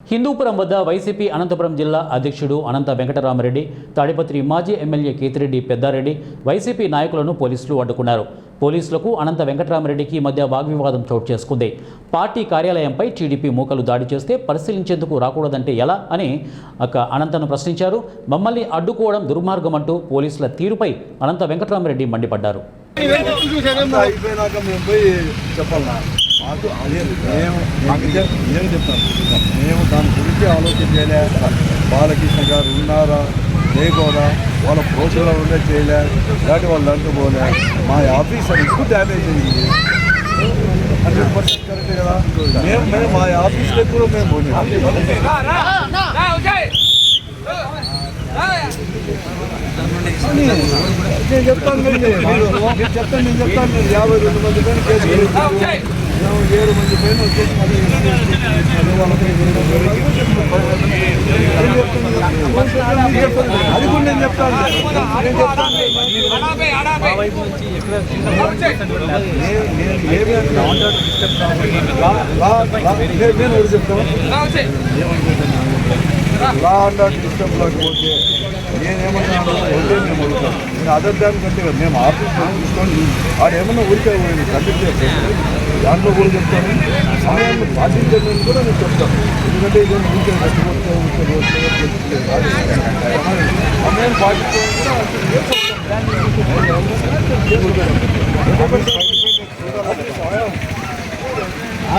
హిందూపురం వద్ద వైసీపీ అనంతపురం జిల్లా అధ్యక్షుడు అనంత వెంకటరామరెడ్డి, తాడిపత్రి మాజీ ఎమ్మెల్యే కేతిరెడ్డి పెద్దారెడ్డి వైసీపీ నాయకులను పోలీసులు అడ్డుకున్నారు. పోలీసులకు అనంత వెంకటరామరెడ్డికి మధ్య వాగ్వివాదం చోటు చేసుకుంది. పార్టీ కార్యాలయంపై టీడీపీ మూకలు దాడి చేస్తే పరిశీలించేందుకు రాకూడదంటే ఎలా అని అనంతను ప్రశ్నించారు. మమ్మల్ని అడ్డుకోవడం దుర్మార్గం అంటూ పోలీసుల తీరుపై అనంత వెంకటరామరెడ్డి మండిపడ్డారు. మేము దాని గురించి ఆలోచన చేయలే. బాలకృష్ణ గారు ఉన్నారా లేకోరా, వాళ్ళ ప్రోగ్రాం ఉండే చేయలే, లేకపోతే వాళ్ళు అంటుకోలే. మా ఆఫీసర్ ఎక్కువ డ్యామేజ్ అయింది. 100% కరెక్ట్ కదా. మేము మా ఆఫీస్లో కూడా మేము నేను చెప్తాను. నేను చెప్తాను 52 మంది పైన కేసు, 7 మంది పైన కేసు. అది కూడా నేను చెప్తాను. నేను ఒకటి చెప్తాను. లా అండ్ ఆర్డర్ డిస్టర్బ్లోకి పోతే నేనేమన్నాను వదిలే మేము అడుగుతాను. నేను అదర్ దాని కంటే కదా మేము ఆఫీస్లో తీసుకొని ఆడేమన్నా ఊరికే కండక్ట్ చేస్తాను. దాంట్లో కూడా చెప్తాను. సమయాన్ని పాటించండి కూడా నేను చెప్తాను. ఎందుకంటే ఇది ఊరికే కట్టుకోవచ్చు సమయాన్ని పాటించడం కూడా